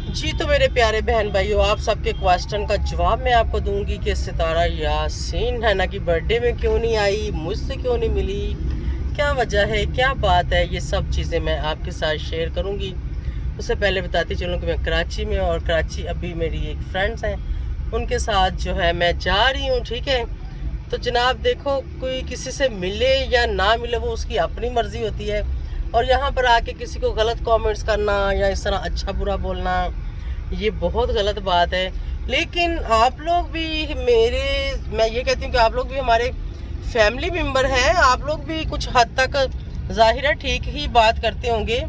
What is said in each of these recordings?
जी तो मेरे प्यारे बहन भाइयों, आप सबके क्वेश्चन का जवाब मैं आपको दूंगी कि सितारा यासीन नैना की बर्थडे में क्यों नहीं आई, मुझसे क्यों नहीं मिली, क्या वजह है, क्या बात है, ये सब चीज़ें मैं आपके साथ शेयर करूंगी। उससे पहले बताती चलूँ कि मैं कराची में, और कराची अभी मेरी एक फ्रेंड्स हैं, उनके साथ जो है मैं जा रही हूँ। ठीक है, तो जनाब देखो, कोई किसी से मिले या ना मिले वो उसकी अपनी मर्जी होती है, और यहाँ पर आके किसी को गलत कमेंट्स करना या इस तरह अच्छा बुरा बोलना, ये बहुत गलत बात है। लेकिन आप लोग भी मैं ये कहती हूँ कि आप लोग भी हमारे फैमिली मेम्बर हैं, आप लोग भी कुछ हद तक जाहिर है ठीक ही बात करते होंगे।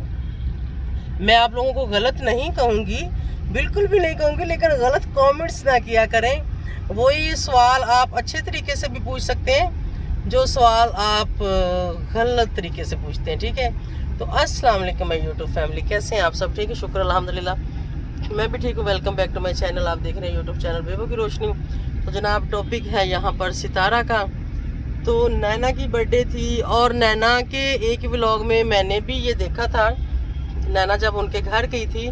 मैं आप लोगों को गलत नहीं कहूँगी, बिल्कुल भी नहीं कहूँगी, लेकिन गलत कमेंट्स ना किया करें। वही सवाल आप अच्छे तरीके से भी पूछ सकते हैं जो सवाल आप गलत तरीके से पूछते हैं। ठीक है, तो अस्सलाम वालेकुम माय यूट्यूब फैमिली, कैसे हैं आप सब? ठीक है, शुक्र अल्हम्दुलिल्लाह, मैं भी ठीक हूँ। Welcome back to my channel. आप देख रहे हैं यूट्यूब चैनल बेबो की रोशनी। तो जनाब टॉपिक है यहाँ पर सितारा का। तो नैना की बर्थडे थी, और नैना के एक व्लॉग में मैंने भी ये देखा था, नैना जब उनके घर गई थी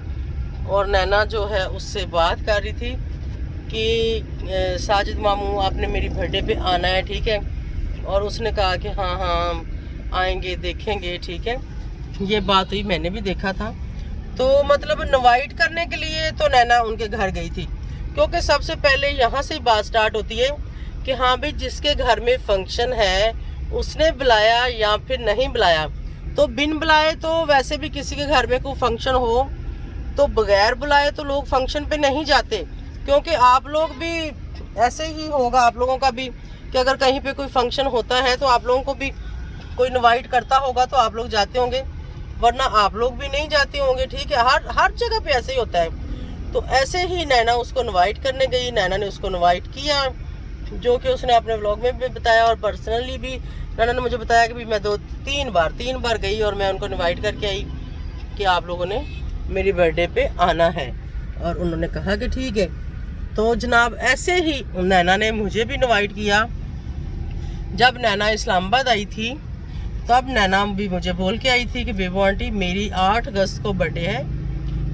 और नैना जो है उससे बात कर रही थी कि साजिद मामू आपने मेरी बर्थडे पे आना है। ठीक है, और उसने कहा कि हाँ हाँ आएंगे, देखेंगे। ठीक है, ये बात हुई, मैंने भी देखा था। तो मतलब इनवाइट करने के लिए तो नैना उनके घर गई थी, क्योंकि सबसे पहले यहाँ से ही बात स्टार्ट होती है कि हाँ भाई, जिसके घर में फंक्शन है उसने बुलाया या फिर नहीं बुलाया। तो बिन बुलाए तो वैसे भी किसी के घर में कोई फंक्शन हो तो बगैर बुलाए तो लोग फंक्शन पे नहीं जाते, क्योंकि आप लोग भी ऐसे ही होगा, आप लोगों का भी, कि अगर कहीं पे कोई फंक्शन होता है तो आप लोगों को भी कोई इनवाइट करता होगा तो आप लोग जाते होंगे, वरना आप लोग भी नहीं जाते होंगे। ठीक है, हर जगह पे ऐसे ही होता है। तो ऐसे ही नैना उसको इनवाइट करने गई, नैना ने उसको इनवाइट किया, जो कि उसने अपने व्लॉग में भी बताया, और पर्सनली भी नैना ने मुझे बताया कि भी मैं तीन बार गई और मैं उनको इनवाइट करके आई कि आप लोगों ने मेरी बर्थडे पे आना है, और उन्होंने कहा कि ठीक है। तो जनाब ऐसे ही नैना ने मुझे भी इनवाइट किया। जब नैना इस्लामाबाद आई थी तब नैना भी मुझे बोल के आई थी कि बेबो आंटी मेरी 8 अगस्त को बर्थडे है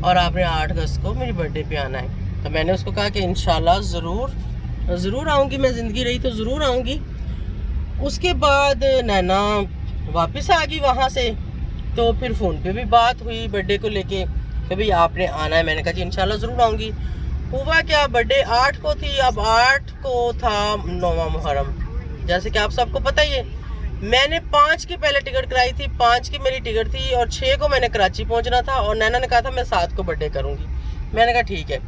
और आपने 8 अगस्त को मेरी बर्थडे पे आना है। तो मैंने उसको कहा कि इंशाल्लाह ज़रूर आऊँगी, मैं ज़िंदगी रही तो ज़रूर आऊँगी। उसके बाद नैना वापस आ गई वहाँ से, तो फिर फ़ोन पे भी बात हुई बर्थडे को लेके कि भाई आपने आना है। मैंने कहा जी इंशाल्लाह ज़रूर आऊँगी। हुआ क्या, बर्थडे 8 को थी, अब 8 को था 9वां मुहर्रम, जैसे कि आप सबको पता ही है। मैंने 5 की पहले टिकट कराई थी, 5 की मेरी टिकट थी, और 6 को मैंने कराची पहुंचना था, और नैना ने कहा था मैं 7 को बर्थडे करूंगी। मैंने कहा ठीक है।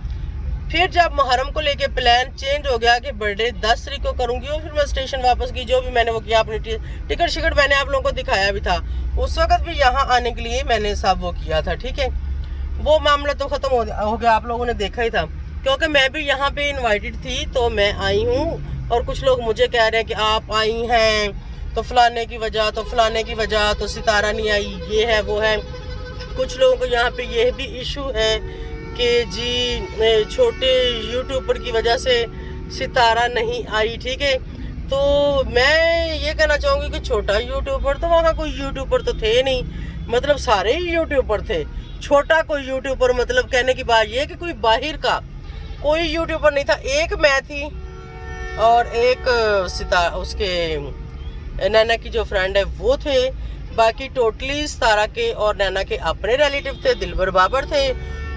फिर जब मुहर्रम को लेके प्लान चेंज हो गया कि बर्थडे 10 तारीख को करूंगी, और फिर मैं स्टेशन वापस गई, जो भी मैंने वो किया, अपनी टिकट शिकट मैंने आप लोगों को दिखाया भी था, उस वक्त भी यहाँ आने के लिए मैंने सब वो किया था। ठीक है, वो मामला तो ख़त्म हो गया, आप लोगों ने देखा ही था, क्योंकि मैं भी यहाँ पे इनवाइटेड थी तो मैं आई हूँ। और कुछ लोग मुझे कह रहे हैं कि आप आई हैं तो फलाने की वजह, तो फलाने की वजह, तो सितारा नहीं आई, ये है वो है। कुछ लोगों को यहाँ पे ये भी इशू है कि जी छोटे यूट्यूबर की वजह से सितारा नहीं आई। ठीक है, तो मैं ये कहना चाहूँगी कि छोटा यूट्यूबर, तो वहाँ कोई यूट्यूबर तो थे नहीं, मतलब सारे ही यूट्यूबर थे। छोटा कोई यूट्यूबर मतलब कहने की बात ये कि कोई बाहर का कोई यूट्यूबर नहीं था। एक मैं थी और एक उसके नैना की जो फ्रेंड है वो थे। बाकी टोटली सितारा के और नैना के अपने रिलेटिव थे, दिलबर बाबर थे,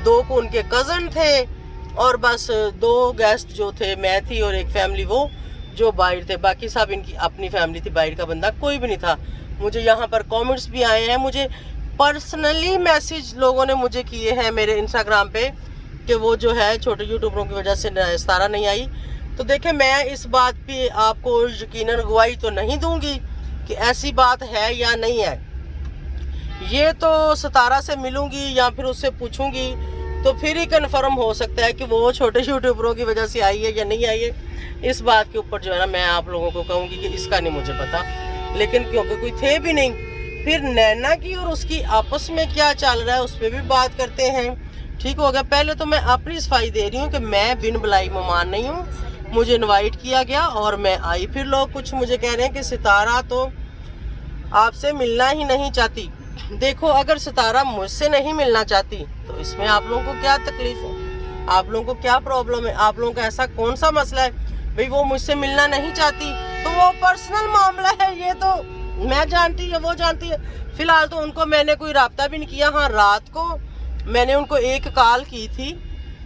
2 को उनके कज़न थे, और बस 2 गेस्ट जो थे, मैं थी और एक फैमिली वो जो बाहर थे। बाकी सब इनकी अपनी फैमिली थी, बाहर का बंदा कोई भी नहीं था। मुझे यहाँ पर कमेंट्स भी आए हैं, मुझे पर्सनली मैसेज लोगों ने मुझे किए हैं मेरे इंस्टाग्राम पे कि वो जो है छोटे यूट्यूबरों की वजह से सितारा नहीं आई। तो देखें, मैं इस बात पे आपको यकीनन गवाही तो नहीं दूंगी कि ऐसी बात है या नहीं है। ये तो सितारा से मिलूंगी या फिर उससे पूछूंगी तो फिर ही कन्फर्म हो सकता है कि वो छोटे यूट्यूबरों की वजह से आई है या नहीं आई है। इस बात के ऊपर जो है ना, मैं आप लोगों को कहूँगी कि इसका नहीं मुझे पता, लेकिन क्योंकि कोई थे भी नहीं। फिर नैना की और उसकी आपस में क्या चल रहा है उस पर भी बात करते हैं। ठीक हो गया, पहले तो मैं अपनी सफाई दे रही हूँ कि मैं बिन बुलाई मेहमान नहीं हूँ, मुझे इनवाइट किया गया और मैं आई। फिर लोग कुछ मुझे कह रहे हैं कि सितारा तो आपसे मिलना ही नहीं चाहती, देखो, अगर सितारा मुझसे नहीं मिलना चाहती तो इसमें आप लोगों को क्या तकलीफ है, आप लोगों को क्या प्रॉब्लम है, आप लोगों का ऐसा कौन सा मसला है? भाई वो मुझसे मिलना नहीं चाहती तो वो पर्सनल मामला है, ये तो मैं जानती है, वो जानती है। फिलहाल तो उनको मैंने कोई राब्ता भी नहीं किया। हाँ, रात को मैंने उनको एक कॉल की थी,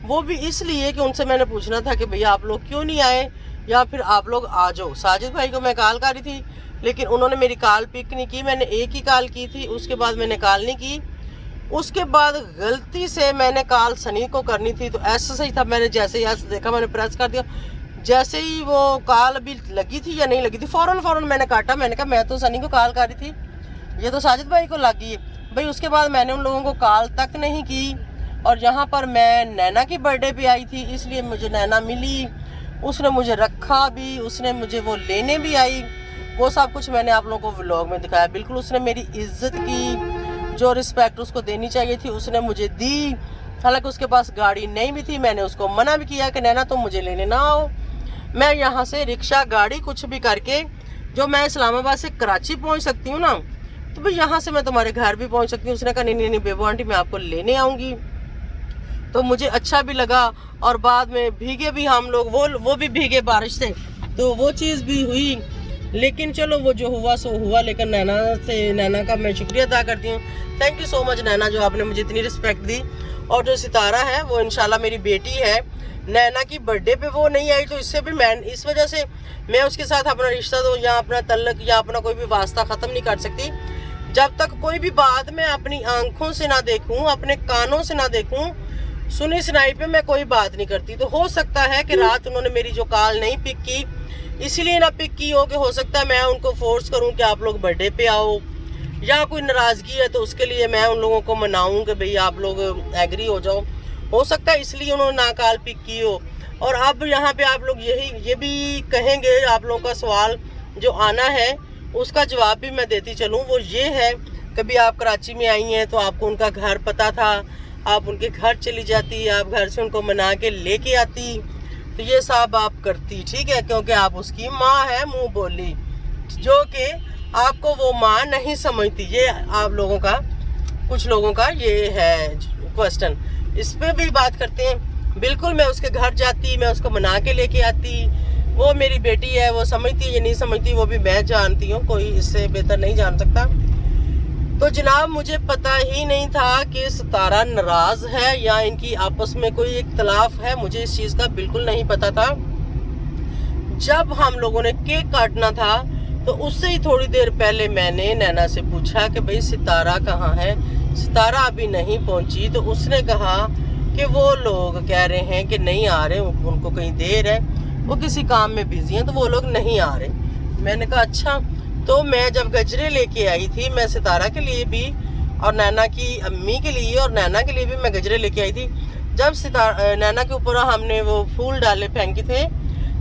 वो भी इसलिए कि उनसे मैंने पूछना था कि भैया आप लोग क्यों नहीं आए, या फिर आप लोग आ जाओ। साजिद भाई को मैं कॉल कर रही थी, लेकिन उन्होंने मेरी कॉल पिक नहीं की। मैंने एक ही कॉल की थी, उसके बाद मैंने कॉल नहीं की। उसके बाद गलती से मैंने कॉल सनी को करनी थी, तो ऐसा सही था, मैंने जैसे ही ऐसे देखा मैंने प्रेस कर दिया। जैसे ही वो कॉल अभी लगी थी या नहीं लगी थी, फ़ौरन मैंने काटा। मैंने कहा मैं तो सनी को कॉल कर रही थी, ये तो साजिद भाई को लग गई है भाई। उसके बाद मैंने उन लोगों को कॉल तक नहीं की। और यहाँ पर मैं नैना की बर्थडे पे आई थी, इसलिए मुझे नैना मिली, उसने मुझे रखा भी, उसने मुझे वो लेने भी आई। वो सब कुछ मैंने आप लोगों को व्लॉग में दिखाया। बिल्कुल उसने मेरी इज्जत की, जो रिस्पेक्ट उसको देनी चाहिए थी उसने मुझे दी। हालांकि उसके पास गाड़ी नहीं भी थी, मैंने उसको मना भी किया कि नैना तुम मुझे लेने ना आओ, मैं यहाँ से रिक्शा गाड़ी कुछ भी करके जो मैं इस्लामाबाद से कराची पहुँच सकती हूँ ना, तो भाई यहाँ से मैं तुम्हारे घर भी पहुँच सकती हूँ। उसने कहा नहीं बेबू आंटी मैं आपको लेने आऊँगी। तो मुझे अच्छा भी लगा। और बाद में भीगे भी हम लोग, वो भी भीगे बारिश से, तो वो चीज़ भी हुई। लेकिन चलो वो जो हुआ सो हुआ। लेकिन नैना का मैं शुक्रिया अदा करती हूँ। थैंक यू सो मच नैना, जो आपने मुझे इतनी रिस्पेक्ट दी। और जो सितारा है वो इंशाल्लाह मेरी बेटी है। नैना की बर्थडे पे वो नहीं आई, तो इससे भी मैं इस वजह से मैं उसके साथ अपना रिश्ता तो या अपना तल्लक या अपना कोई भी वास्ता ख़त्म नहीं कर सकती जब तक कोई भी बात मैं अपनी आंखों से ना देखूं, अपने कानों से ना देखूं। सुनी सुनाई पे मैं कोई बात नहीं करती। तो हो सकता है कि रात उन्होंने मेरी जो कॉल नहीं पिक की, इसीलिए ना पिक की हो, कि हो सकता है मैं उनको फोर्स करूं कि आप लोग बर्थडे पे आओ, या कोई नाराज़गी है तो उसके लिए मैं उन लोगों को मनाऊं कि भाई आप लोग एग्री हो जाओ। हो सकता है इसलिए उन्होंने ना कॉल पिक की हो। और अब यहाँ पे आप लोग ये भी कहेंगे, आप लोगों का सवाल जो आना है उसका जवाब भी मैं देती चलूँ। वो ये है, कभी आप कराची में आई हैं तो आपको उनका घर पता था, आप उनके घर चली जाती, आप घर से उनको मना के लेके आती, तो ये सब आप करती, ठीक है, क्योंकि आप उसकी माँ है मुंह बोली, जो कि आपको वो माँ नहीं समझती। ये आप लोगों का, कुछ लोगों का ये है क्वेश्चन। इस पे भी बात करते हैं। बिल्कुल मैं उसके घर जाती, मैं उसको मना के लेके आती, वो मेरी बेटी है, वो समझती है या नहीं समझती वो भी मैं जानती हूँ, कोई इससे बेहतर नहीं जान सकता। तो जनाब मुझे पता ही नहीं था कि सितारा नाराज़ है या इनकी आपस में कोई इख्तलाफ है, मुझे इस चीज़ का बिल्कुल नहीं पता था। जब हम लोगों ने केक काटना था तो उससे ही थोड़ी देर पहले मैंने नैना से पूछा कि भाई सितारा कहाँ है, सितारा अभी नहीं पहुँची। तो उसने कहा कि वो लोग कह रहे हैं कि नहीं आ रहे, उनको कहीं देर है, वो किसी काम में बिजी हैं, तो वो लोग नहीं आ रहे। मैंने कहा अच्छा। तो मैं जब गजरे लेके आई थी, मैं सितारा के लिए भी और नैना की अम्मी के लिए और नैना के लिए भी मैं गजरे लेके आई थी। जब नैना के ऊपर हमने वो फूल डाले फेंके थे,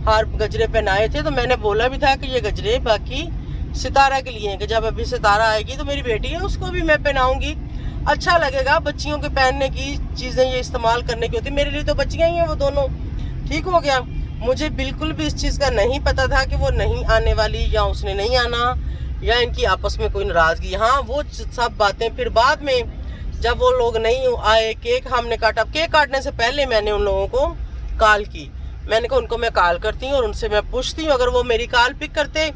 हार गजरे पहनाए थे, तो मैंने बोला भी था कि ये गजरे बाकी सितारा के लिए हैं, कि जब अभी सितारा आएगी तो मेरी बेटी है उसको भी मैं पहनाऊंगी, अच्छा लगेगा। बच्चियों के पहनने की चीज़ें ये इस्तेमाल करने की होती, मेरे लिए तो बच्चियाँ ही हैं वो दोनों। ठीक हो गया। मुझे बिल्कुल भी इस चीज़ का नहीं पता था कि वो नहीं आने वाली या उसने नहीं आना या इनकी आपस में कोई नाराज़गी। हाँ, वो सब बातें फिर बाद में जब वो लोग नहीं आए, केक हमने काटा। केक काटने से पहले मैंने उन लोगों को कॉल की, मैंने कहा उनको मैं कॉल करती हूँ और उनसे मैं पूछती हूँ, अगर वो मेरी कॉल पिक करते,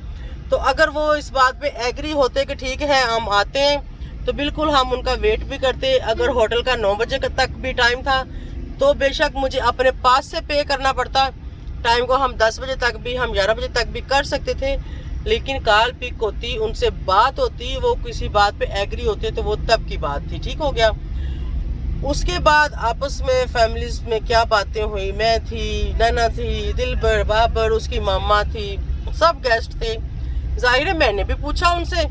तो अगर वो इस बात पे एग्री होते कि ठीक है हम आते हैं, तो बिल्कुल हम उनका वेट भी करते। अगर होटल का 9 बजे तक भी टाइम था तो बेशक मुझे अपने पास से पे करना पड़ता, टाइम को हम 10 बजे तक भी, हम 11 बजे तक भी कर सकते थे। लेकिन कॉल पिक होती, उनसे बात होती, वो किसी बात पे एग्री होते, तो वो तब की बात थी। ठीक हो गया। उसके बाद आपस में फैमिलीज में क्या बातें हुई, मैं थी, नैना थी, दिलबर, बाबर, उसकी मामा थी, सब गेस्ट थे। जाहिर है मैंने भी पूछा उनसे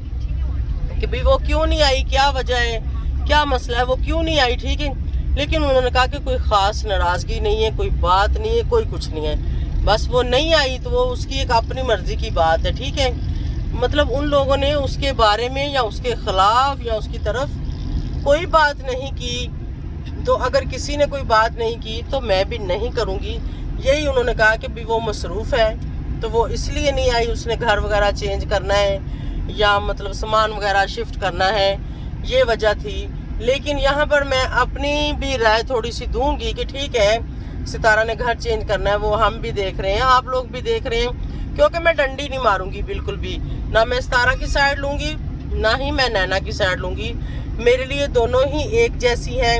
कि भाई वो क्यों नहीं आई, क्या वजह है, क्या मसला है, वो क्यों नहीं आई, ठीक है। लेकिन उन्होंने कहा कि कोई ख़ास नाराज़गी नहीं है, कोई बात नहीं है, कोई कुछ नहीं है, बस वो नहीं आई तो वो उसकी एक अपनी मर्ज़ी की बात है, ठीक है। मतलब उन लोगों ने उसके बारे में या उसके ख़िलाफ़ या उसकी तरफ कोई बात नहीं की। तो अगर किसी ने कोई बात नहीं की तो मैं भी नहीं करूँगी। यही उन्होंने कहा कि भी वो मसरूफ़ है तो वो इसलिए नहीं आई, उसने घर वगैरह चेंज करना है या मतलब सामान वगैरह शिफ्ट करना है ये वजह थी। लेकिन यहाँ पर मैं अपनी भी राय थोड़ी सी दूंगी कि ठीक है, सितारा ने घर चेंज करना है, वो हम भी देख रहे हैं, आप लोग भी देख रहे हैं, क्योंकि मैं डंडी नहीं मारूंगी बिल्कुल भी। ना मैं सितारा की साइड लूंगी, ना ही मैं नैना की साइड लूंगी। मेरे लिए दोनों ही एक जैसी हैं,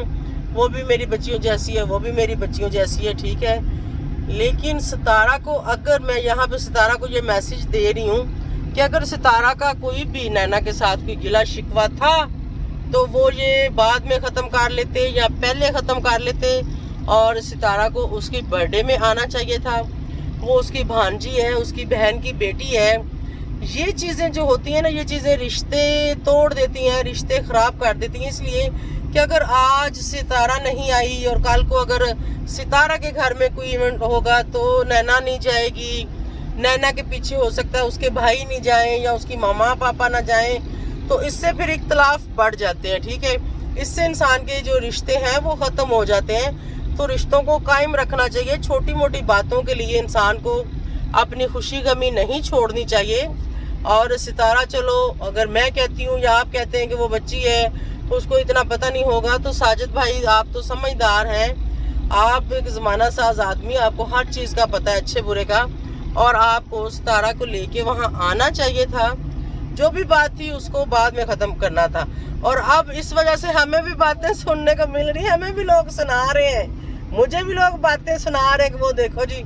वो भी मेरी बच्चियों जैसी है, वो भी मेरी बच्चियों जैसी है, ठीक है। लेकिन सितारा को, अगर मैं यहाँ पे सितारा को ये मैसेज दे रही हूँ कि अगर सितारा का कोई भी नैना के साथ कोई गिला शिकवा था तो वो ये बाद में ख़त्म कर लेते या पहले ख़त्म कर लेते, और सितारा को उसकी बर्थडे में आना चाहिए था। वो उसकी भांजी है, उसकी बहन की बेटी है। ये चीज़ें जो होती हैं ना, ये चीज़ें रिश्ते तोड़ देती हैं, रिश्ते ख़राब कर देती हैं। इसलिए कि अगर आज सितारा नहीं आई और कल को अगर सितारा के घर में कोई इवेंट होगा तो नैना नहीं जाएगी, नैना के पीछे हो सकता है उसके भाई नहीं जाएं या उसकी मामा पापा ना जाएं, तो इससे फिर इख्तलाफ बढ़ जाते हैं, ठीक है। इससे इंसान के जो रिश्ते हैं वो ख़त्म हो जाते हैं। तो रिश्तों को कायम रखना चाहिए। छोटी मोटी बातों के लिए इंसान को अपनी खुशी गमी नहीं छोड़नी चाहिए। और सितारा, चलो अगर मैं कहती हूँ या आप कहते हैं कि वो बच्ची है तो उसको इतना पता नहीं होगा, तो साजिद भाई आप तो समझदार हैं, आप एक ज़माना साज आदमी, आपको हर चीज़ का पता है, अच्छे बुरे का, और आपको सितारा को लेके वहाँ आना चाहिए था। जो भी बात थी उसको बाद में ख़त्म करना था। और अब इस वजह से हमें भी बातें सुनने को मिल रही है, हमें भी लोग सुना रहे हैं, मुझे भी लोग बातें सुना रहे हैं कि वो देखो जी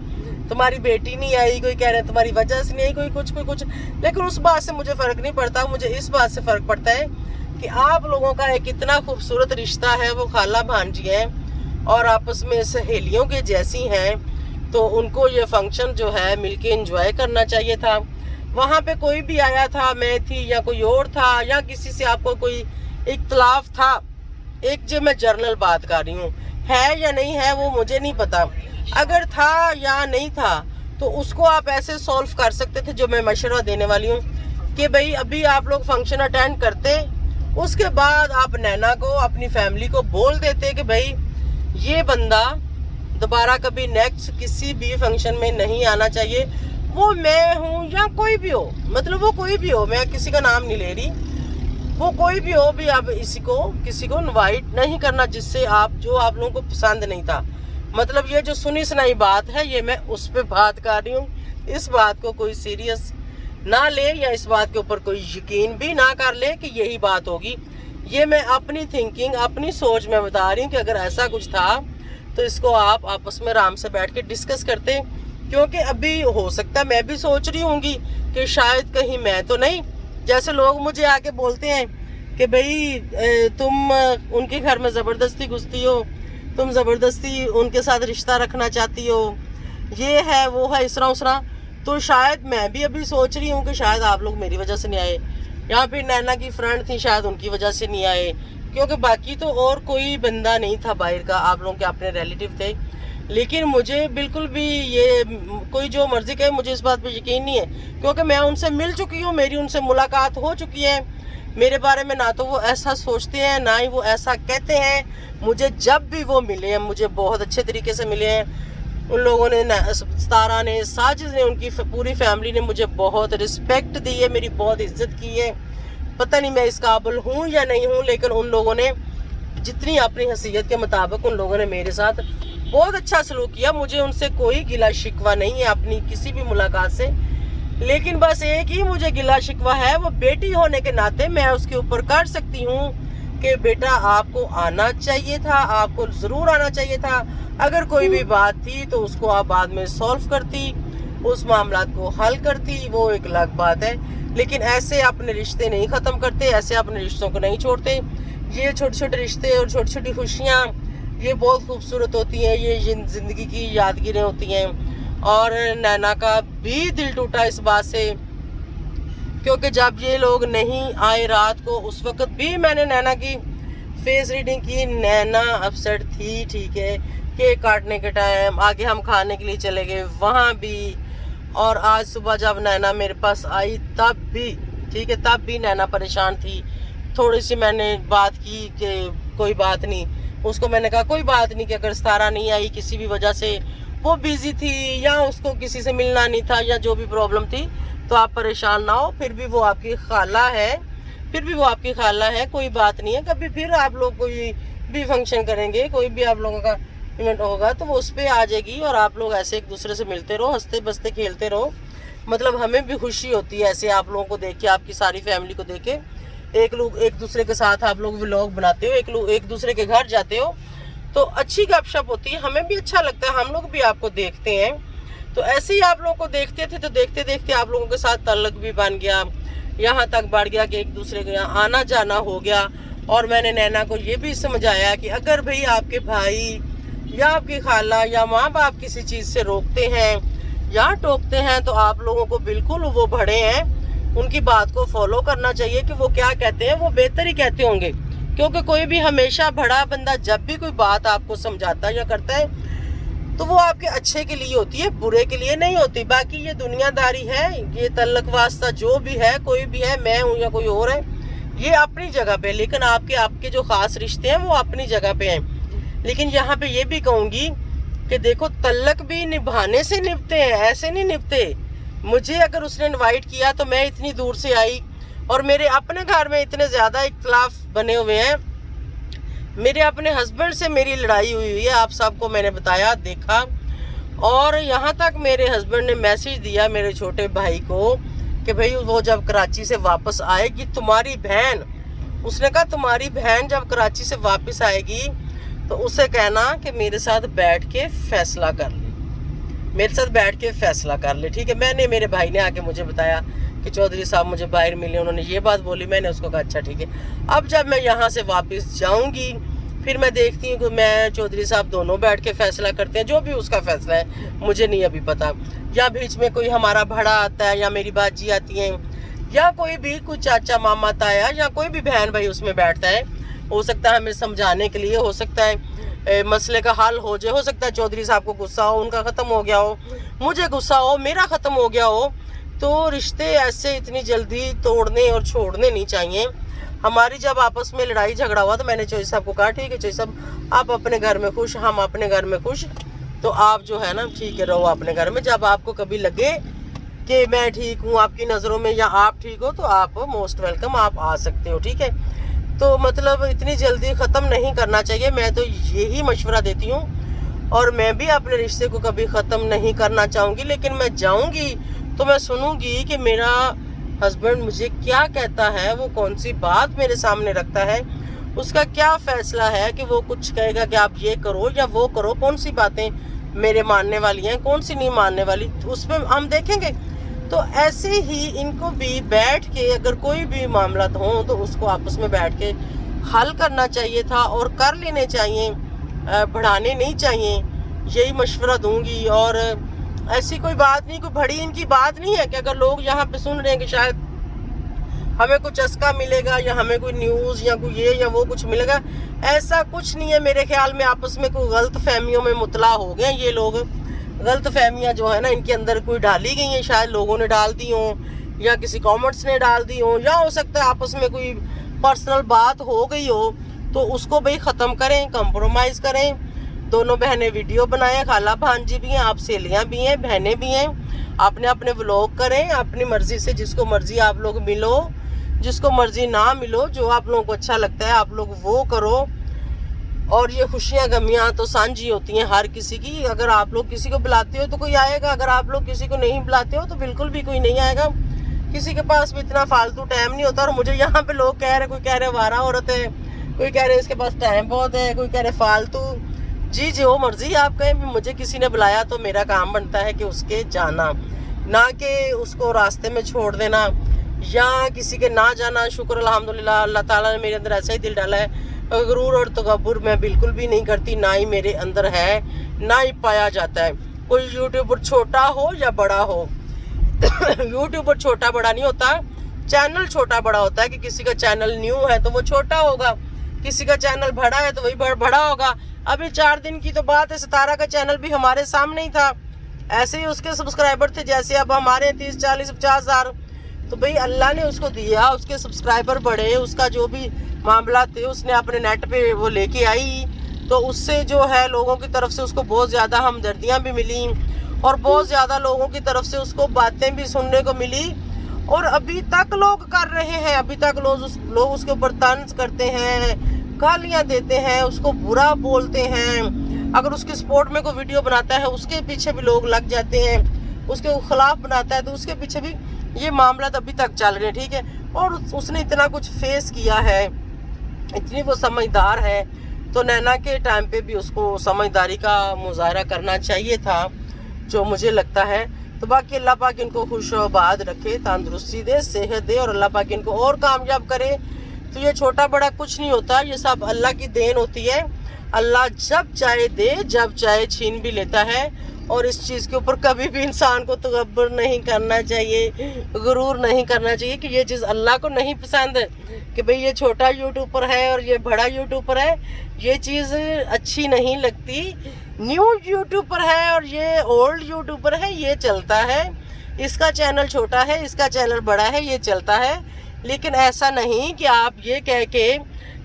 तुम्हारी बेटी नहीं आई, कोई कह रहे हैं तुम्हारी वजह से नहीं आई, कोई कुछ। लेकिन उस बात से मुझे फ़र्क नहीं पड़ता। मुझे इस बात से फ़र्क पड़ता है कि आप लोगों का एक इतना खूबसूरत रिश्ता है, वो खाला भांजी हैं और आपस में सहेलियों के जैसी हैं, तो उनको ये फंक्शन जो है मिलके एंजॉय करना चाहिए था। वहाँ पे कोई भी आया था, मैं थी या कोई और था, या किसी से आपको कोई इख्तलाफ था, एक जो मैं जर्नल बात कर रही हूँ, है या नहीं है वो मुझे नहीं पता। अगर था या नहीं था तो उसको आप ऐसे सॉल्व कर सकते थे, जो मैं मशवरा देने वाली हूँ कि भाई अभी आप लोग फंक्शन अटेंड करते, उसके बाद आप नैना को, अपनी फैमिली को बोल देते कि भाई ये बंदा दोबारा कभी नेक्स्ट किसी भी फंक्शन में नहीं आना चाहिए। वो मैं हूँ या कोई भी हो, मतलब वो कोई भी हो, मैं किसी का नाम नहीं ले रही, वो कोई भी हो भी, आप किसी को इनवाइट नहीं करना जिससे जो आप लोगों को पसंद नहीं था। मतलब ये जो सुनी सुनाई बात है, ये मैं उस पर बात कर रही हूँ। इस बात को कोई सीरियस ना ले या इस बात के ऊपर कोई यकीन भी ना कर ले कि यही बात होगी। ये मैं अपनी थिंकिंग, अपनी सोच में बता रही हूँ कि अगर ऐसा कुछ था तो इसको आप आपस में आराम से बैठ के डिस्कस करते। क्योंकि अभी हो सकता है मैं भी सोच रही होंगी कि शायद कहीं मैं तो नहीं, जैसे लोग मुझे आके बोलते हैं कि भाई तुम उनके घर में ज़बरदस्ती घुसती हो, तुम ज़बरदस्ती उनके साथ रिश्ता रखना चाहती हो, ये है वो है, इस तरह उस तरह। तो शायद मैं भी अभी सोच रही हूँ कि शायद आप लोग मेरी वजह से नहीं आए, यहाँ पे नैना की फ्रेंड थी शायद उनकी वजह से नहीं आए, क्योंकि बाकी तो और कोई बंदा नहीं था बाहर का, आप लोगों के अपने रिलेटिव थे। लेकिन मुझे बिल्कुल भी ये कोई जो मर्जी कहे, मुझे इस बात पे यकीन नहीं है, क्योंकि मैं उनसे मिल चुकी हूँ, मेरी उनसे मुलाकात हो चुकी है। मेरे बारे में ना तो वो ऐसा सोचते हैं, ना ही वो ऐसा कहते हैं। मुझे जब भी वो मिले हैं, मुझे बहुत अच्छे तरीके से मिले हैं। उन लोगों ने, सितारा ने, साजिद ने, उनकी पूरी फैमिली ने मुझे बहुत रिस्पेक्ट दी है, मेरी बहुत इज्जत की है। पता नहीं मैं इस काबिल हूँ या नहीं हूँ, लेकिन उन लोगों ने जितनी अपनी हैसियत के मुताबिक उन लोगों ने मेरे साथ बहुत अच्छा सलूक किया। मुझे उनसे कोई गिला शिकवा नहीं है अपनी किसी भी मुलाकात से। लेकिन बस एक ही मुझे गिला शिकवा है, वो बेटी होने के नाते मैं उसके ऊपर कर सकती हूँ कि बेटा आपको आना चाहिए था, आपको ज़रूर आना चाहिए था। अगर कोई भी बात थी तो उसको आप बाद में सॉल्व करती, उस मामला को हल करती, वो एक अलग बात है। लेकिन ऐसे अपने रिश्ते नहीं ख़त्म करते, ऐसे अपने रिश्तों को नहीं छोड़ते। ये छोटे छोटे रिश्ते और छोटी छोटी खुशियाँ ये बहुत खूबसूरत होती हैं, ये ज़िंदगी की यादगिरें होती हैं। और नैना का भी दिल टूटा इस बात से, क्योंकि जब ये लोग नहीं आए रात को, उस वक्त भी मैंने नैना की फेस रीडिंग की। नैना अपसेट थी, ठीक है, केक काटने के टाइम आगे हम खाने के लिए चले गए वहाँ भी, और आज सुबह जब नैना मेरे पास आई तब भी, ठीक है, तब भी नैना परेशान थी। थोड़ी सी मैंने बात की कि कोई बात नहीं, उसको मैंने कहा कोई बात नहीं कि अगर सितारा नहीं आई किसी भी वजह से, वो बिजी थी या उसको किसी से मिलना नहीं था या जो भी प्रॉब्लम थी, तो आप परेशान ना हो, फिर भी वो आपकी खाला है, फिर भी वो आपकी खाला है, कोई बात नहीं है। कभी फिर आप लोग कोई भी फंक्शन करेंगे, कोई भी आप लोगों का इवेंट होगा तो वो उस पर आ जाएगी और आप लोग ऐसे एक दूसरे से मिलते रहो, हंसते बसते खेलते रहो। मतलब हमें भी खुशी होती है ऐसे आप लोगों को देख के, आपकी सारी फैमिली को देख के। एक दूसरे के साथ आप लोग व्लॉग बनाते हो, एक दूसरे के घर जाते हो तो अच्छी गपशप होती है, हमें भी अच्छा लगता है, हम लोग भी आपको देखते हैं। तो ऐसे ही आप लोगों को देखते थे तो देखते देखते आप लोगों के साथ ताल्लुक भी बन गया, यहाँ तक बढ़ गया कि एक दूसरे के यहाँ आना जाना हो गया। और मैंने नैना को ये भी समझाया कि अगर भाई आपके भाई या आपकी खाला या माँ बाप किसी चीज़ से रोकते हैं या टोकते हैं तो आप लोगों को बिल्कुल वो बड़े हैं, उनकी बात को फॉलो करना चाहिए कि वो क्या कहते हैं, वो बेहतर ही कहते होंगे। क्योंकि कोई भी हमेशा बड़ा बंदा जब भी कोई बात आपको समझाता है या करता है तो वो आपके अच्छे के लिए होती है, बुरे के लिए नहीं होती। बाकी ये दुनियादारी है, ये तल्लक वास्ता जो भी है, कोई भी है, मैं हूँ या कोई और है, ये अपनी जगह पे। लेकिन आपके जो खास रिश्ते हैं वो अपनी जगह पे हैं। लेकिन यहाँ पे ये भी कहूँगी कि देखो तल्लक भी निभाने से निभते हैं, ऐसे नहीं निभते। मुझे अगर उसने इनवाइट किया तो मैं इतनी दूर से आई और मेरे अपने घर में इतने ज़्यादा इख्तलाफ बने हुए हैं, मेरे अपने हस्बैंड से मेरी लड़ाई हुई है, आप सबको मैंने बताया, देखा। और यहाँ तक मेरे हस्बैंड ने मैसेज दिया मेरे छोटे भाई को कि भाई वो जब कराची से वापस आएगी तुम्हारी बहन, उसने कहा तुम्हारी बहन जब कराची से वापस आएगी तो उसे कहना कि मेरे साथ बैठ के फैसला कर ले, मेरे साथ बैठ के फैसला कर ले, ठीक है। मेरे भाई ने आके मुझे बताया कि चौधरी साहब मुझे बाहर मिले, उन्होंने ये बात बोली। मैंने उसको कहा अच्छा ठीक है। अब जब मैं यहाँ से वापस जाऊँगी फिर मैं देखती हूँ कि मैं चौधरी साहब दोनों बैठ के फैसला करते हैं, जो भी उसका फैसला है, मुझे नहीं अभी पता। या बीच में कोई हमारा भाड़ा आता है या मेरी बाजी आती है या कोई भी कुछ चाचा मामा ताया या कोई भी बहन भाई उसमें बैठता है, हो सकता है हमें समझाने के लिए, हो सकता है मसले का हल हो जाए, हो सकता है चौधरी साहब को गुस्सा हो, उनका ख़त्म हो गया हो, मुझे गुस्सा हो, मेरा ख़त्म हो गया हो। तो रिश्ते ऐसे इतनी जल्दी तोड़ने और छोड़ने नहीं चाहिए। हमारी जब आपस में लड़ाई झगड़ा हुआ तो मैंने चौधरी साहब को कहा ठीक है चौधरी साहब आप अपने घर में खुश, हम अपने घर में खुश, तो आप जो है ना ठीक है रहो अपने घर में। जब आपको कभी लगे कि मैं ठीक हूँ आपकी नज़रों में या आप ठीक हो तो आप मोस्ट वेलकम, आप आ सकते हो, ठीक है। तो मतलब इतनी जल्दी ख़त्म नहीं करना चाहिए, मैं तो यही मशवरा देती हूँ। और मैं भी अपने रिश्ते को कभी ख़त्म नहीं करना चाहूँगी, लेकिन मैं जाऊँगी तो मैं सुनूँगी कि मेरा हस्बैंड मुझे क्या कहता है, वो कौन सी बात मेरे सामने रखता है, उसका क्या फ़ैसला है कि वो कुछ कहेगा कि आप ये करो या वो करो, कौन सी बातें मेरे मानने वाली हैं, कौन सी नहीं मानने वाली, उस पर हम देखेंगे। तो ऐसे ही इनको भी बैठ के अगर कोई भी मामला हो तो उसको आपस में बैठ के हल करना चाहिए था और कर लेने चाहिए, बढ़ाने नहीं चाहिए, यही मशवरा दूंगी। और ऐसी कोई बात नहीं, कोई बड़ी इनकी बात नहीं है कि अगर लोग यहाँ पे सुन रहे हैं कि शायद हमें कुछ चस्का मिलेगा या हमें कोई न्यूज़ या कोई ये या वो कुछ मिलेगा, ऐसा कुछ नहीं है। मेरे ख्याल में आपस में कोई गलत फहमियों में मुतला हो गए ये लोग, गलत फहमियाँ जो है ना इनके अंदर कोई डाली गई हैं, शायद लोगों ने डाल दी हों या किसी कमेंट्स ने डाल दी हों, या हो सकता है आपस में कोई पर्सनल बात हो गई हो, तो उसको भाई ख़त्म करें, कंप्रोमाइज़ करें। दोनों बहनें वीडियो बनाएं, खाला भांजी भी हैं, आप सहेलियाँ भी हैं, बहनें भी हैं, अपने अपने व्लॉग करें अपनी मर्ज़ी से, जिसको मर्ज़ी आप लोग मिलो, जिसको मर्ज़ी ना मिलो, जो आप लोगों को अच्छा लगता है आप लोग वो करो। और ये खुशियाँ गमियाँ तो साझी होती हैं हर किसी की। अगर आप लोग किसी को बुलाते हो तो कोई आएगा, अगर आप लोग किसी को नहीं बुलाते हो तो बिल्कुल भी कोई नहीं आएगा। किसी के पास भी इतना फालतू टाइम नहीं होता। और मुझे यहाँ पे लोग कह रहे, कोई कह रहे वारा औरत है, कोई कह रहे इसके पास टाइम बहुत है, कोई कह रहे फालतू। जी जो मर्जी आप कहें, मुझे किसी ने बुलाया तो मेरा काम बनता है कि उसके जाना, ना कि उसको रास्ते में छोड़ देना या किसी के ना जाना। शुक्र अल्हम्दुलिल्लाह अल्लाह ताला ने मेरे अंदर ऐसा ही दिल डाला है। गरूर और तकब्बुर मैं बिल्कुल भी नहीं करती, ना ही मेरे अंदर है, ना ही पाया जाता है। कोई यूट्यूबर छोटा हो या बड़ा हो यूट्यूबर छोटा बड़ा नहीं होता, चैनल छोटा बड़ा होता है। कि किसी का चैनल न्यू है तो वो छोटा होगा, किसी का चैनल बड़ा है तो वही बड़ा होगा। अभी 4 दिन की तो बात है, सितारा का चैनल भी हमारे सामने ही था, ऐसे ही उसके सब्सक्राइबर थे जैसे अब हमारे 30, 40, 50 हज़ार। तो भाई अल्लाह ने उसको दिया, उसके सब्सक्राइबर बढ़े, उसका जो भी मामला थे उसने अपने नेट पे वो लेके आई, तो उससे जो है लोगों की तरफ से उसको बहुत ज़्यादा हमदर्दियाँ भी मिली और बहुत ज़्यादा लोगों की तरफ से उसको बातें भी सुनने को मिली। और अभी तक लोग कर रहे हैं, अभी तक लोग उसके ऊपर तंज करते हैं, गालियां देते हैं, उसको बुरा बोलते हैं। अगर उसके सपोर्ट में कोई वीडियो बनाता है उसके पीछे भी लोग लग जाते हैं, उसके खिलाफ बनाता है तो उसके पीछे भी ये मामला अभी तक चल रहे हैं, ठीक है। और उसने इतना कुछ फेस किया है, इतनी वो समझदार है, तो नैना के टाइम पे भी उसको समझदारी का मुजाहरा करना चाहिए था, जो मुझे लगता है। तो बाकी अल्लाह पाक इनको खुश आबाद रखे, तंदुरुस्ती दे, सेहत दे और अल्लाह पाक इनको और कामयाब करे। तो ये छोटा बड़ा कुछ नहीं होता, ये सब अल्लाह की देन होती है। अल्लाह जब चाहे दे, जब चाहे छीन भी लेता है। और इस चीज़ के ऊपर कभी भी इंसान को तकब्बुर नहीं करना चाहिए, गुरूर नहीं करना चाहिए कि ये चीज़ अल्लाह को नहीं पसंद कि भाई ये छोटा यूट्यूबर है और ये बड़ा यूट्यूबर है, ये चीज़ अच्छी नहीं लगती। न्यू यूट्यूबर है और ये ओल्ड यूट्यूबर है, ये चलता है। इसका चैनल छोटा है, इसका चैनल बड़ा है, ये चलता है। लेकिन ऐसा नहीं कि आप ये कह के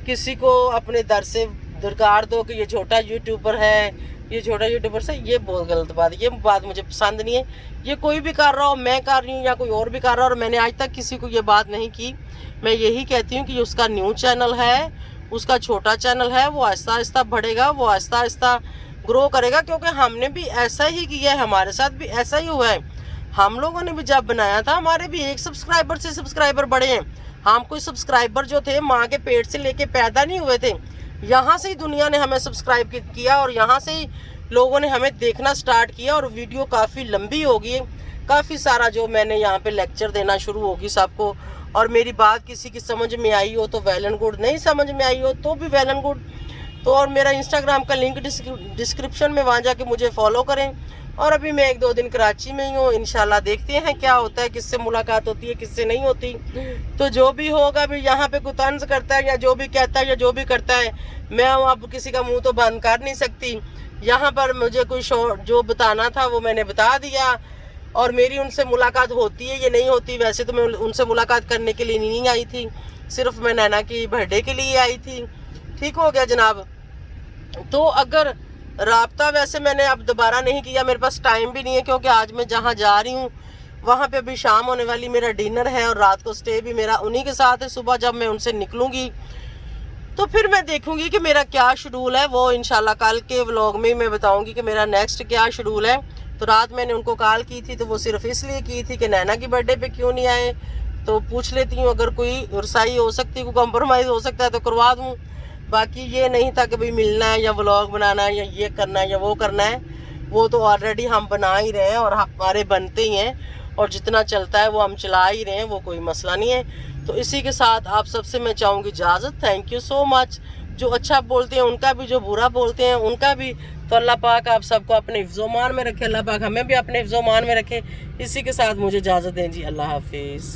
किसी को अपने दर से दरकार दो कि ये छोटा यूट्यूबर है, ये छोटा यूट्यूबर से, ये बहुत गलत बात है। ये बात मुझे पसंद नहीं है। ये कोई भी कर रहा हो, मैं कर रही हूँ या कोई और भी कर रहा हो, और मैंने आज तक किसी को ये बात नहीं की। मैं यही कहती हूँ कि उसका न्यू चैनल है, उसका छोटा चैनल है, वो आहिस्ता आहिस्ता बढ़ेगा, वो आहिस्ता आहिस्ता ग्रो करेगा। क्योंकि हमने भी ऐसा ही किया है, हमारे साथ भी ऐसा ही हुआ है। हम लोगों ने भी जब बनाया था, हमारे भी 1 सब्सक्राइबर से सब्सक्राइबर बढ़े हैं। हम कोई सब्सक्राइबर जो थे माँ के पेट से लेके पैदा नहीं हुए थे, यहाँ से ही दुनिया ने हमें सब्सक्राइब किया और यहाँ से ही लोगों ने हमें देखना स्टार्ट किया। और वीडियो काफ़ी लंबी होगी, काफ़ी सारा जो मैंने यहाँ पे लेक्चर देना शुरू होगी सबको। और मेरी बात किसी की समझ में आई हो तो वेल एंड गुड, नहीं समझ में आई हो तो भी वेल एंड गुड। तो और मेरा इंस्टाग्राम का लिंक डिस्क्रिप्शन में, वहाँ जाके मुझे फॉलो करें। और अभी मैं 1-2 दिन कराची में ही हूँ, इंशाल्लाह देखते हैं क्या होता है, किससे मुलाकात होती है, किससे नहीं होती। तो जो भी होगा, भी यहाँ पे कोई तंज करता है या जो भी कहता है या जो भी करता है, मैं अब किसी का मुंह तो बंद कर नहीं सकती। यहाँ पर मुझे कोई जो बताना था वो मैंने बता दिया। और मेरी उनसे मुलाकात होती है या नहीं होती, वैसे तो मैं उनसे मुलाकात करने के लिए नहीं आई थी, सिर्फ मैं नैना की बर्थडे के लिए आई थी। ठीक हो गया जनाब। तो अगर राब्ता वैसे मैंने अब दोबारा नहीं किया, मेरे पास टाइम भी नहीं है, क्योंकि आज मैं जहाँ जा रही हूँ वहाँ पे अभी शाम होने वाली, मेरा डिनर है और रात को स्टे भी मेरा उन्हीं के साथ है। सुबह जब मैं उनसे निकलूँगी तो फिर मैं देखूँगी कि मेरा क्या शेड्यूल है, वो इंशाल्लाह कल के व्लॉग में मैं बताऊँगी कि मेरा नेक्स्ट क्या शेड्यूल है। तो रात मैंने उनको कॉल की थी, तो वो सिर्फ इसलिए की थी कि नैना की बर्थडे पे क्यों नहीं आए। तो पूछ लेती हूँ, अगर कोई रसाई हो सकती है, कोई कॉम्प्रोमाइज़ हो सकता है तो करवा दूँ। बाकी ये नहीं था कि भाई मिलना है या व्लॉग बनाना है या ये करना है या वो करना है, वो तो ऑलरेडी हम बना ही रहे हैं और हमारे बनते ही हैं, और जितना चलता है वो हम चला ही रहे हैं, वो कोई मसला नहीं है। तो इसी के साथ आप सबसे मैं चाहूँगी इजाज़त। Thank you so much. जो अच्छा बोलते हैं उनका भी, जो बुरा बोलते हैं उनका भी। तो अल्लाह पाक आप सबको अपने हिफ्ज़-ओ-मान में रखे, अल्लाह पाक हमें भी अपने हिफ्ज़-ओ-मान में रखे। इसी के साथ मुझे इजाज़त दें जी, अल्लाह हाफिज़।